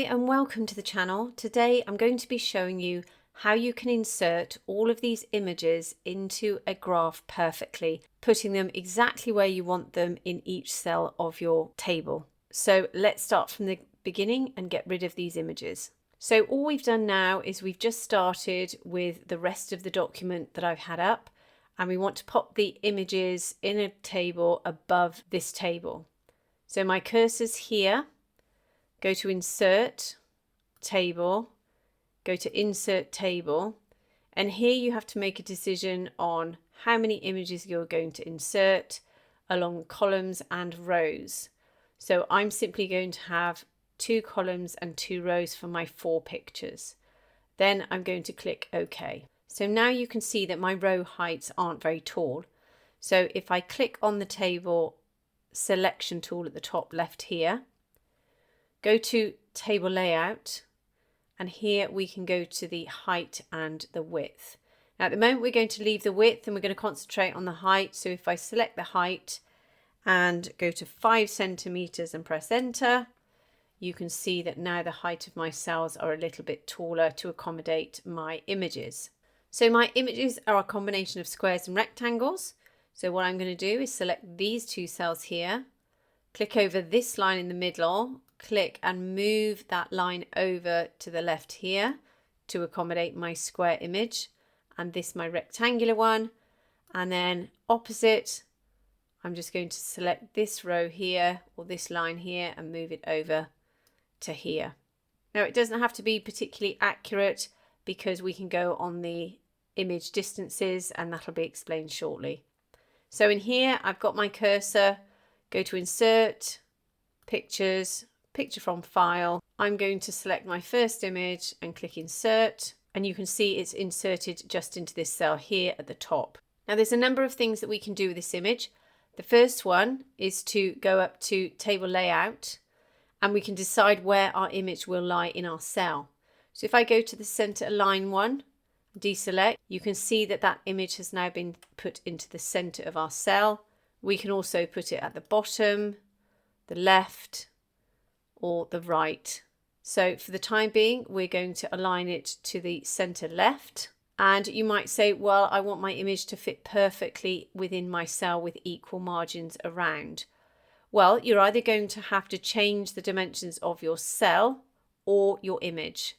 and welcome to the channel. Today I'm going to be showing you how you can insert all of these images into a graph perfectly, putting them exactly where you want them in each cell of your table. So let's start from the beginning and get rid of these images. So all we've done now is we've just started with the rest of the document that I've had up, and we want to pop the images in a table above this table. So my cursor's here. Go to Insert, Table, go to Insert Table, and here you have to make a decision on how many images you're going to insert along columns and rows. So I'm simply going to have 2 columns and 2 rows for my 4 pictures. Then I'm going to click OK. So now you can see that my row heights aren't very tall. So if I click on the table selection tool at the top left here, go to Table Layout, and here we can go to the height and the width. Now at the moment we're going to leave the width and we're going to concentrate on the height. So if I select the height and go to 5 centimeters and press enter, you can see that now the height of my cells are a little bit taller to accommodate my images. So my images are a combination of squares and rectangles. So what I'm going to do is select these 2 cells here, click over this line in the middle, click and move that line over to the left here to accommodate my square image, and this my rectangular one. And then opposite, I'm just going to select this row here or this line here and move it over to here. Now it doesn't have to be particularly accurate because we can go on the image distances, and that'll be explained shortly. So in here I've got my cursor, go to Insert, Pictures, Picture from File. I'm going to select my first image and click Insert, and you can see it's inserted just into this cell here at the top. Now there's a number of things that we can do with this image. The first one is to go up to Table Layout, and we can decide where our image will lie in our cell. So if I go to the Center Align one, deselect, you can see that that image has now been put into the center of our cell. We can also put it at the bottom, the left, or the right. So for the time being, we're going to align it to the center left. And you might say, well, I want my image to fit perfectly within my cell with equal margins around. Well, you're either going to have to change the dimensions of your cell or your image.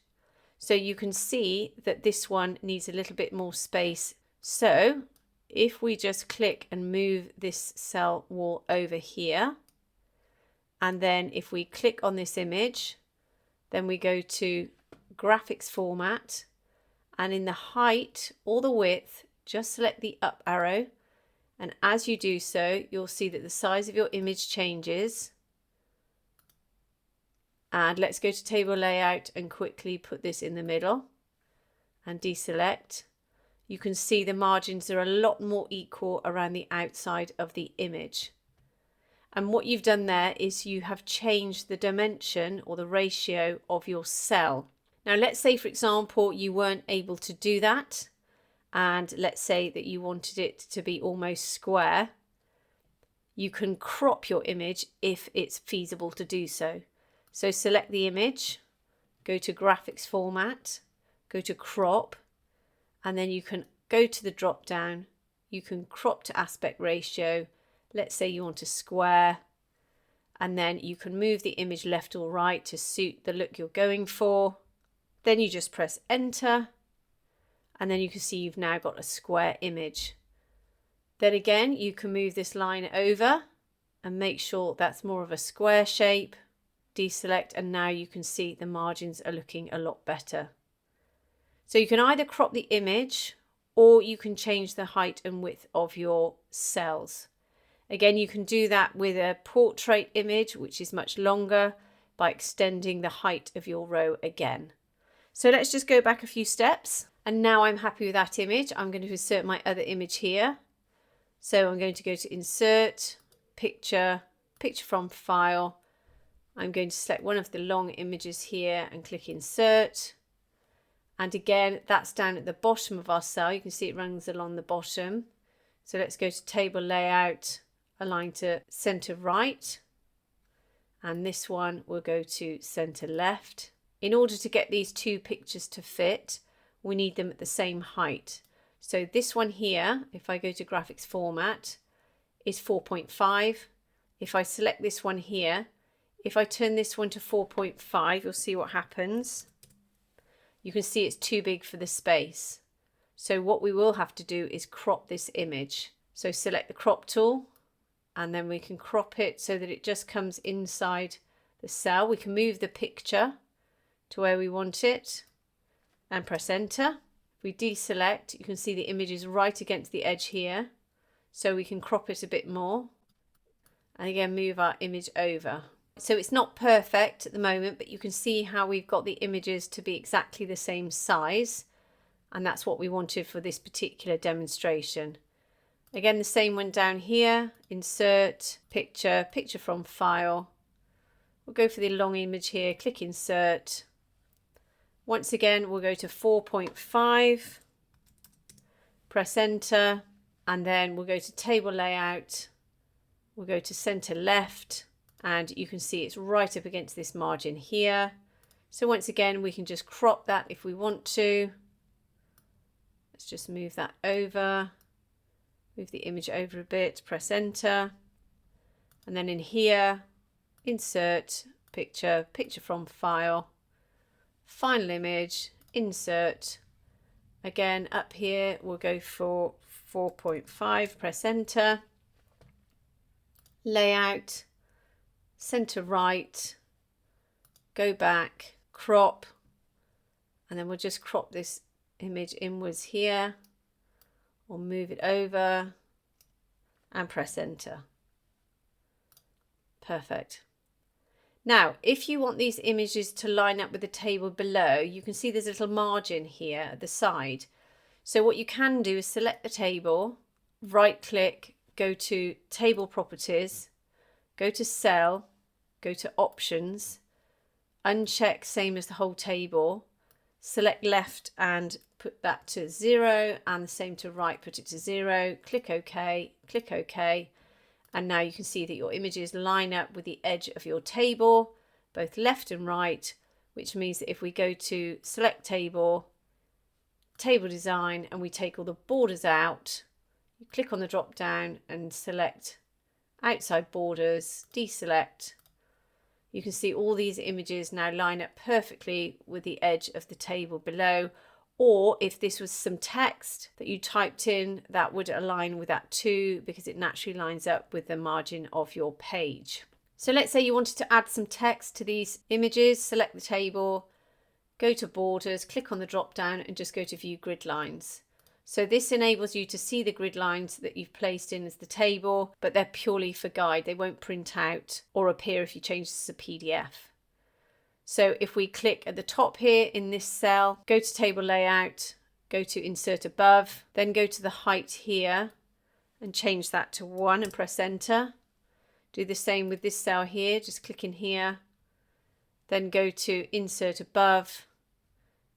So you can see that this one needs a little bit more space. So if we just click and move this cell wall over here, and then if we click on this image, then we go to Graphics Format, and in the height or the width, just select the up arrow. And as you do so, you'll see that the size of your image changes. And let's go to Table Layout and quickly put this in the middle and deselect. You can see the margins are a lot more equal around the outside of the image. And what you've done there is you have changed the dimension or the ratio of your cell. Now let's say, for example, you weren't able to do that, and let's say that you wanted it to be almost square. You can crop your image if it's feasible to do so. So select the image, go to Graphics Format, go to Crop, and then you can go to the drop down. You can crop to aspect ratio. Let's say you want a square, and then you can move the image left or right to suit the look you're going for. Then you just press enter, and then you can see you've now got a square image. Then again, you can move this line over and make sure that's more of a square shape. Deselect, and now you can see the margins are looking a lot better. So you can either crop the image or you can change the height and width of your cells. Again, you can do that with a portrait image, which is much longer, by extending the height of your row again. So let's just go back a few steps. And now I'm happy with that image. I'm going to insert my other image here. So I'm going to go to Insert, Picture, Picture from File. I'm going to select one of the long images here and click Insert. And again, that's down at the bottom of our cell. You can see it runs along the bottom. So let's go to Table Layout, Align to Center Right. And this one will go to center left. In order to get these two pictures to fit, we need them at the same height. So this one here, if I go to graphics format, is 4.5. If I select this one here, if I turn this one to 4.5, you'll see what happens. You can see it's too big for the space. So what we will have to do is crop this image. So select the crop tool, and then we can crop it so that it just comes inside the cell. We can move the picture to where we want it and press enter. If we deselect, you can see the image is right against the edge here. So we can crop it a bit more. And again, move our image over. So it's not perfect at the moment, but you can see how we've got the images to be exactly the same size. And that's what we wanted for this particular demonstration. Again, the same one down here, insert, picture, picture from file. We'll go for the long image here, click insert. Once again, we'll go to 4.5, press enter, and then we'll go to table layout. We'll go to center left, and you can see it's right up against this margin here. So once again, we can just crop that if we want to. Let's just move that over, move the image over a bit, press enter. And then in here, insert, picture, picture from file, final image, insert. Again, up here, we'll go for 4.5, press enter. Layout, center right, go back, crop, and then we'll just crop this image inwards here, or move it over and press enter. Perfect. Now, if you want these images to line up with the table below, you can see there's a little margin here at the side. So what you can do is select the table, right click, go to table properties, go to cell, go to options, uncheck same as the whole table, select left and put that to 0, and the same to right, put it to 0, click OK, and now you can see that your images line up with the edge of your table, both left and right, which means that if we go to select table, table design, and we take all the borders out, you click on the drop down and select outside borders, deselect. You can see all these images now line up perfectly with the edge of the table below. Or if this was some text that you typed in, that would align with that too, because it naturally lines up with the margin of your page. So let's say you wanted to add some text to these images, select the table, go to borders, click on the drop down and just go to view grid lines. So this enables you to see the grid lines that you've placed in as the table, but they're purely for guide. They won't print out or appear if you change this as a PDF. So if we click at the top here in this cell, go to table layout, go to insert above, then go to the height here and change that to 1 and press enter. Do the same with this cell here, just click in here, then go to insert above,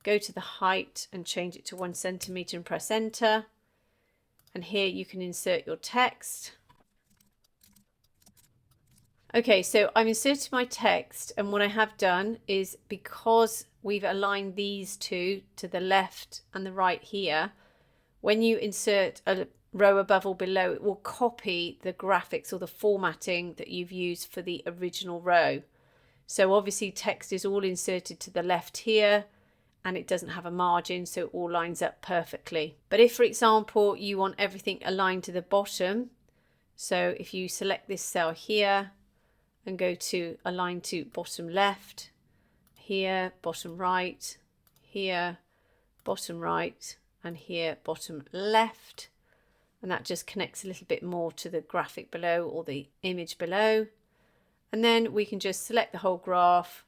go to the height and change it to 1 centimeter and press enter. And here you can insert your text. Okay, so I've inserted my text, and what I have done is, because we've aligned these two to the left and the right here, when you insert a row above or below, it will copy the graphics or the formatting that you've used for the original row. So obviously text is all inserted to the left here, and it doesn't have a margin, so it all lines up perfectly. But if, for example, you want everything aligned to the bottom, so if you select this cell here and go to align to bottom left, here bottom right, here bottom right, and here bottom left, and that just connects a little bit more to the graphic below or the image below. And then we can just select the whole graph,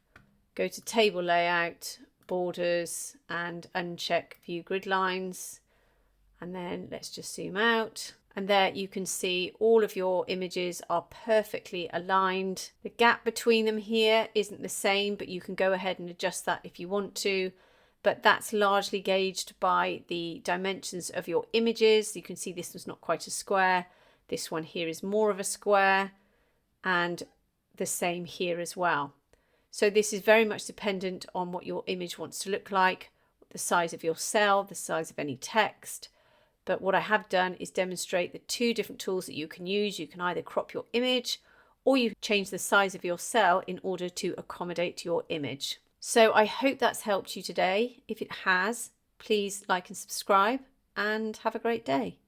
go to table layout, borders, and uncheck view grid lines, and then let's just zoom out, and there you can see all of your images are perfectly aligned. The gap between them here isn't the same, but you can go ahead and adjust that if you want to, but that's largely gauged by the dimensions of your images. You can see this was not quite a square, this one here is more of a square, and the same here as well. So this is very much dependent on what your image wants to look like, the size of your cell, the size of any text. But what I have done is demonstrate the two different tools that you can use. You can either crop your image or you change the size of your cell in order to accommodate your image. So I hope that's helped you today. If it has, please like and subscribe and have a great day.